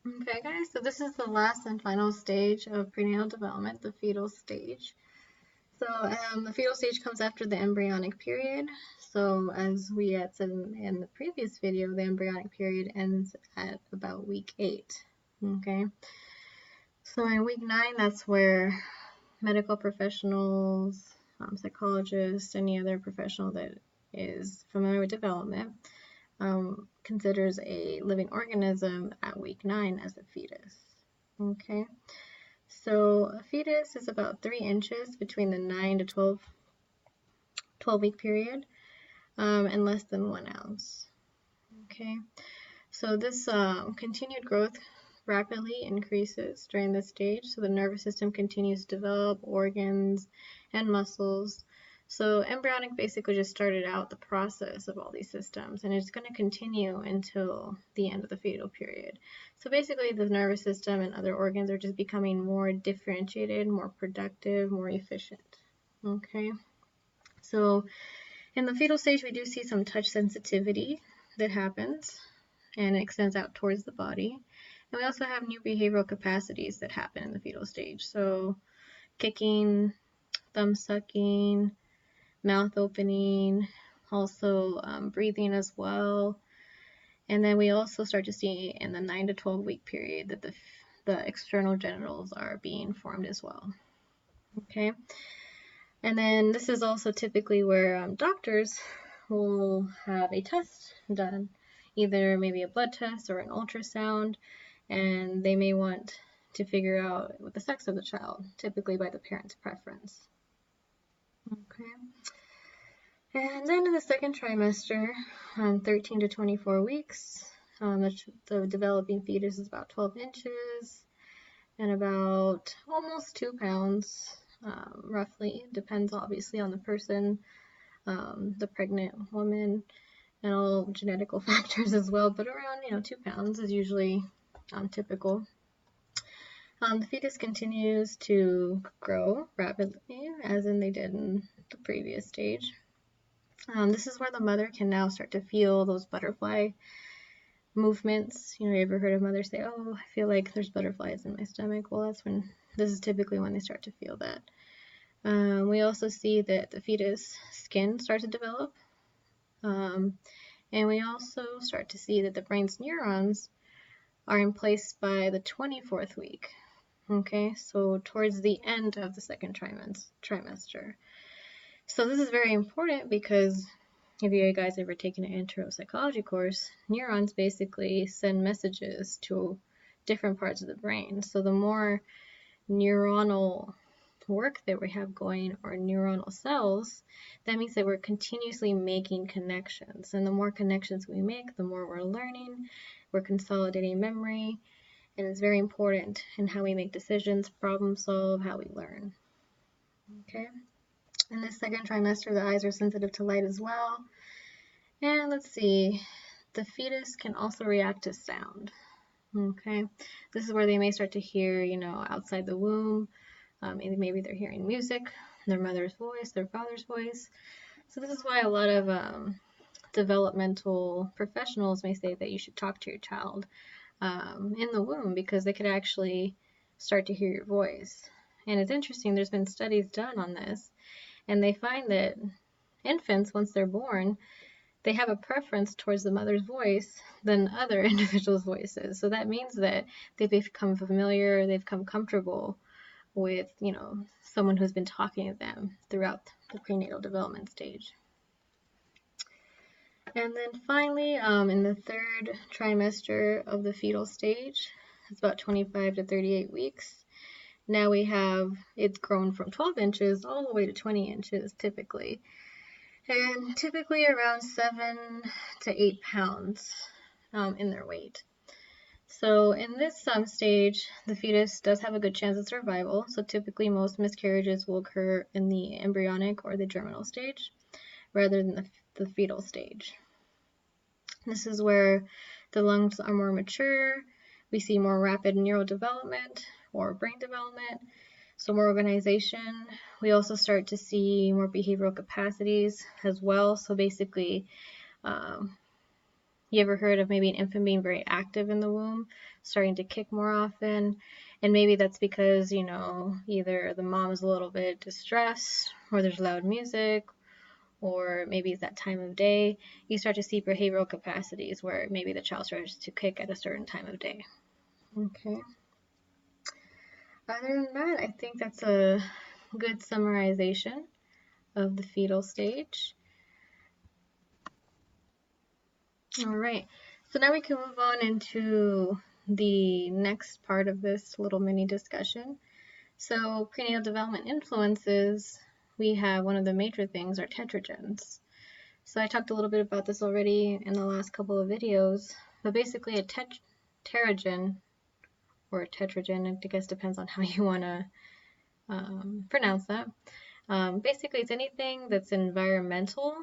Okay, guys, so this is the last and final stage of prenatal development, the fetal stage. So the fetal stage comes after the embryonic period. So as we had said in the previous video, the embryonic period ends at about week 8. Okay, so in week 9, that's where medical professionals, psychologists, any other professional that is familiar with development considers a living organism at week 9 as a fetus. Okay, so a fetus is about 3 inches between the 9 to 12 week period and less than 1 ounce. Okay, so this continued growth rapidly increases during this stage. So the nervous system continues to develop organs and muscles. So embryonic basically just started out the process of all these systems, and it's going to continue until the end of the fetal period. So basically the nervous system and other organs are just becoming more differentiated, more productive, more efficient. Okay, so in the fetal stage we do see some touch sensitivity that happens and it extends out towards the body. And we also have new behavioral capacities that happen in the fetal stage. So kicking, thumb sucking, mouth opening, also breathing as well. And then we also start to see in the 9 to 12 week period that the external genitals are being formed as well. Okay. And then this is also typically where doctors will have a test done, either maybe a blood test or an ultrasound, and they may want to figure out the sex of the child, typically by the parent's preference. Okay. And then in the second trimester, 13 to 24 weeks, the developing fetus is about 12 inches and about almost 2 pounds, roughly. Depends obviously on the person, the pregnant woman, and all genetical factors as well, but around 2 pounds is usually typical. The fetus continues to grow rapidly, as in they did in the previous stage. This is where the mother can now start to feel those butterfly movements. You ever heard of mothers say, "Oh, I feel like there's butterflies in my stomach"? Well, this is typically when they start to feel that. We also see that the fetus skin starts to develop. And we also start to see that the brain's neurons are in place by the 24th week. Okay, so towards the end of the second trimester. So this is very important because if you guys ever taken an intro psychology course, neurons basically send messages to different parts of the brain. So the more neuronal work that we have going, or neuronal cells, that means that we're continuously making connections. And the more connections we make, the more we're learning, we're consolidating memory, and it's very important in how we make decisions, problem solve, how we learn. Okay. In the second trimester, the eyes are sensitive to light as well. And let's see, the fetus can also react to sound. Okay, this is where they may start to hear, outside the womb. Maybe they're hearing music, their mother's voice, their father's voice. So this is why a lot of developmental professionals may say that you should talk to your child in the womb, because they could actually start to hear your voice. And it's interesting, there's been studies done on this, and they find that infants, once they're born, they have a preference towards the mother's voice than other individuals' voices. So that means that they've become familiar, they've become comfortable with, someone who's been talking to them throughout the prenatal development stage. And then finally, in the third trimester of the fetal stage, it's about 25 to 38 weeks. Now it's grown from 12 inches all the way to 20 inches typically. And typically around 7 to 8 pounds in their weight. So in this stage, the fetus does have a good chance of survival. So typically most miscarriages will occur in the embryonic or the germinal stage rather than the fetal stage. This is where the lungs are more mature. We see more rapid neural development or brain development. So more organization. We also start to see more behavioral capacities as well. So basically, You ever heard of maybe an infant being very active in the womb, starting to kick more often? And maybe that's because, either the mom is a little bit distressed, or there's loud music, or maybe it's that time of day. You start to see behavioral capacities where maybe the child starts to kick at a certain time of day. Okay. Other than that, I think that's a good summarization of the fetal stage. All right, so now we can move on into the next part of this little mini discussion. So prenatal development influences, we have one of the major things are tetragens. So I talked a little bit about this already in the last couple of videos, but basically a pterogen, or a tetragen, I guess depends on how you want to pronounce that. Basically, it's anything that's environmental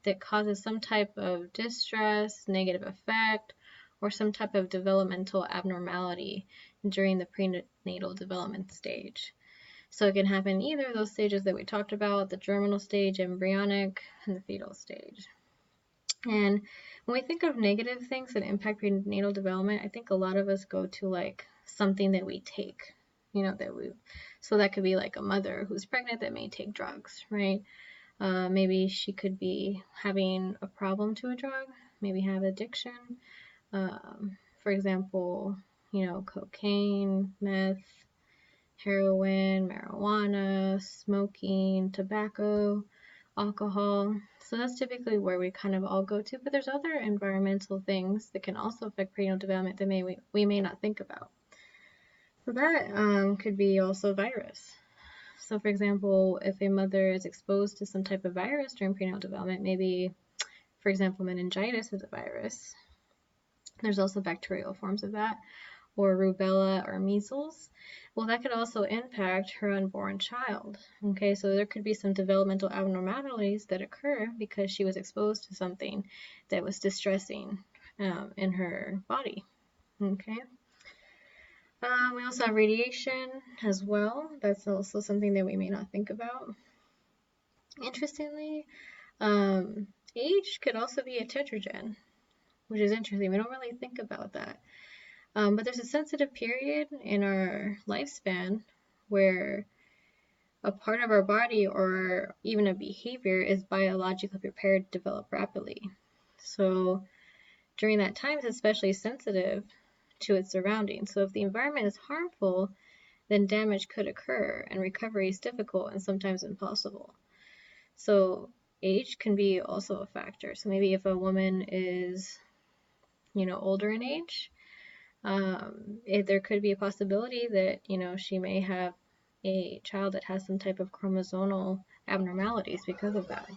that causes some type of distress, negative effect, or some type of developmental abnormality during the prenatal development stage. So it can happen either of those stages that we talked about, the germinal stage, embryonic, and the fetal stage. And when we think of negative things that impact prenatal development, I think a lot of us go to like something that we take, so that could be like a mother who's pregnant that may take drugs, right? Maybe she could be having a problem to a drug, maybe have addiction. For example, cocaine, meth, heroin, marijuana, smoking, tobacco, alcohol. So that's typically where we kind of all go to, but there's other environmental things that can also affect prenatal development that we may not think about. So that could be also virus. So for example, if a mother is exposed to some type of virus during prenatal development, maybe, for example, meningitis is a virus. There's also bacterial forms of that, or rubella or measles. Well, that could also impact her unborn child. Okay, so there could be some developmental abnormalities that occur because she was exposed to something that was distressing in her body. Okay. We also have radiation as well. That's also something that we may not think about. Interestingly, age could also be a tetragen, which is interesting. We don't really think about that. But there's a sensitive period in our lifespan where a part of our body or even a behavior is biologically prepared to develop rapidly. So during that time, it's especially sensitive to its surroundings. So if the environment is harmful, then damage could occur and recovery is difficult and sometimes impossible. So age can be also a factor. So maybe if a woman is, older in age, there could be a possibility that, she may have a child that has some type of chromosomal abnormalities because of that.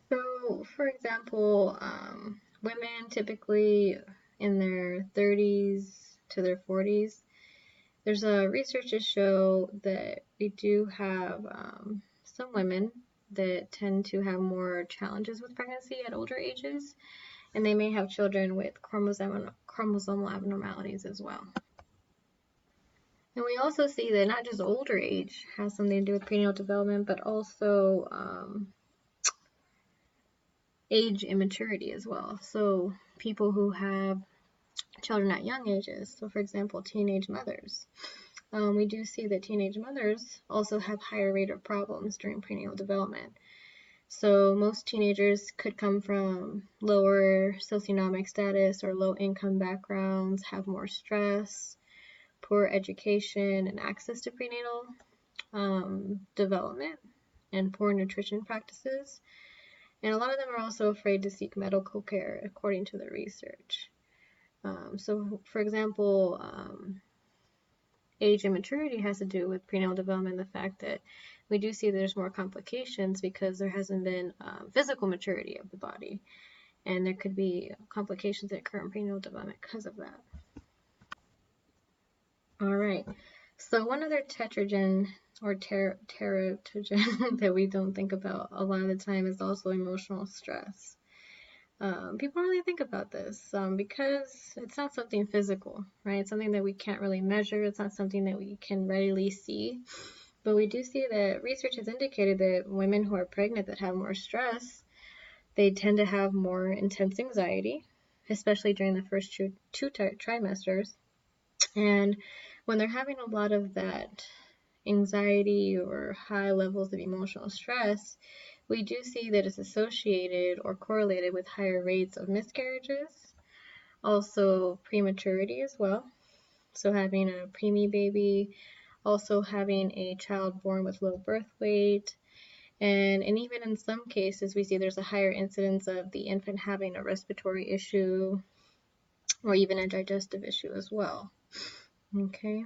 So, for example, women typically in their 30s to their 40s, there's research to show that we do have some women that tend to have more challenges with pregnancy at older ages, and they may have children with chromosomal abnormalities as well. And we also see that not just older age has something to do with prenatal development, but also age immaturity as well. So people who have children at young ages, so for example, teenage mothers, we do see that teenage mothers also have higher rate of problems during prenatal development. So most teenagers could come from lower socioeconomic status or low income backgrounds, have more stress, poor education and access to prenatal development, and poor nutrition practices. And a lot of them are also afraid to seek medical care, according to the research. So, for example, age immaturity has to do with prenatal development, the fact that we do see there's more complications because there hasn't been physical maturity of the body, and there could be complications that occur in prenatal development because of that. All right, so one other tetragen or teratogen that we don't think about a lot of the time is also emotional stress. People don't really think about this because it's not something physical, right? It's something that we can't really measure. It's not something that we can readily see. But we do see that research has indicated that women who are pregnant that have more stress, They tend to have more intense anxiety, especially during the first two trimesters. And when they're having a lot of that anxiety or high levels of emotional stress, we do see that it's associated or correlated with higher rates of miscarriages, also prematurity as well. So having a preemie baby, also having a child born with low birth weight, and even in some cases we see there's a higher incidence of the infant having a respiratory issue or even a digestive issue as well. Okay.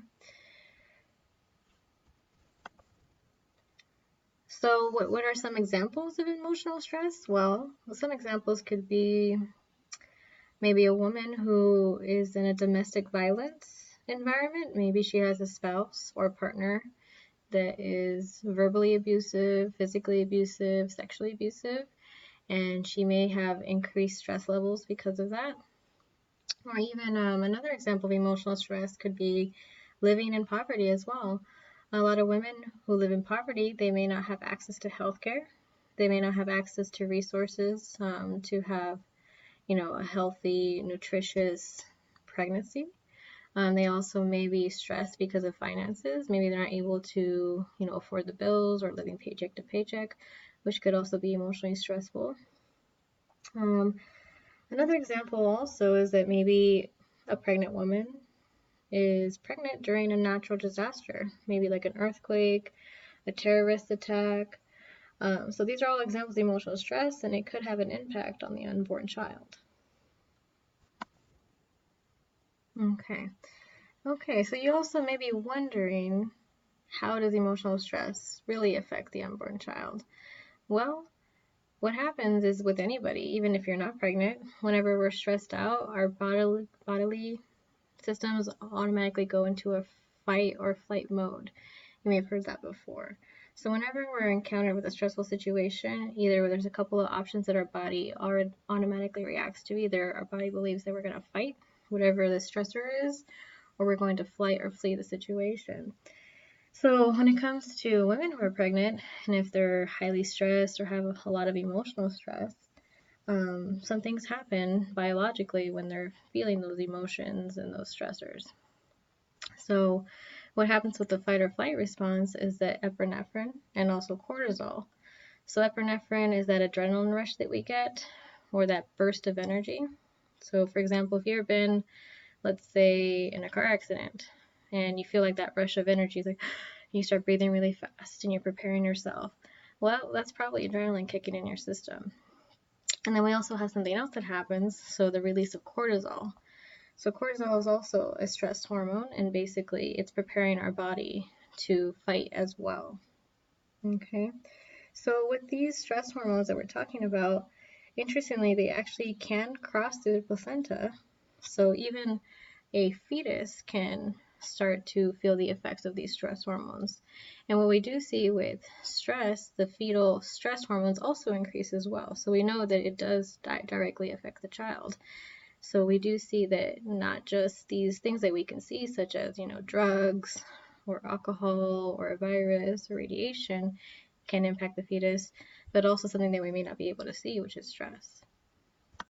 So what are some examples of emotional stress? Well, some examples could be maybe a woman who is in a domestic violence environment. Maybe she has a spouse or partner that is verbally abusive, physically abusive, sexually abusive, and she may have increased stress levels because of that. Or even another example of emotional stress could be living in poverty as well. A lot of women who live in poverty, they may not have access to healthcare. They may not have access to resources to have, a healthy, nutritious pregnancy. They also may be stressed because of finances. Maybe they're not able to, afford the bills or living paycheck to paycheck, which could also be emotionally stressful. Another example also is that maybe a pregnant woman is pregnant during a natural disaster, maybe like an earthquake, a terrorist attack. So these are all examples of emotional stress, and it could have an impact on the unborn child. Okay, so you also may be wondering, how does emotional stress really affect the unborn child? Well, what happens is with anybody, even if you're not pregnant, whenever we're stressed out, our bodily systems automatically go into a fight or flight mode. You may have heard that before. So whenever we're encountered with a stressful situation, either there's a couple of options that our body automatically reacts to. Either our body believes that we're going to fight whatever the stressor is, or we're going to flight or flee the situation. So when it comes to women who are pregnant, and if they're highly stressed or have a lot of emotional stress, some things happen biologically when they're feeling those emotions and those stressors. So what happens with the fight or flight response is that epinephrine and also cortisol. So epinephrine is that adrenaline rush that we get, or that burst of energy. So for example, if you've been, let's say, in a car accident, and you feel like that rush of energy is like, you start breathing really fast and you're preparing yourself. Well, that's probably adrenaline kicking in your system. And then we also have something else that happens, so the release of cortisol. So cortisol is also a stress hormone, and basically it's preparing our body to fight as well. Okay, so with these stress hormones that we're talking about, interestingly, they actually can cross through the placenta. So even a fetus can start to feel the effects of these stress hormones. And what we do see with stress, the fetal stress hormones also increase as well. So we know that it does directly affect the child. So we do see that not just these things that we can see, such as, drugs or alcohol or a virus or radiation can impact the fetus, but also something that we may not be able to see, which is stress.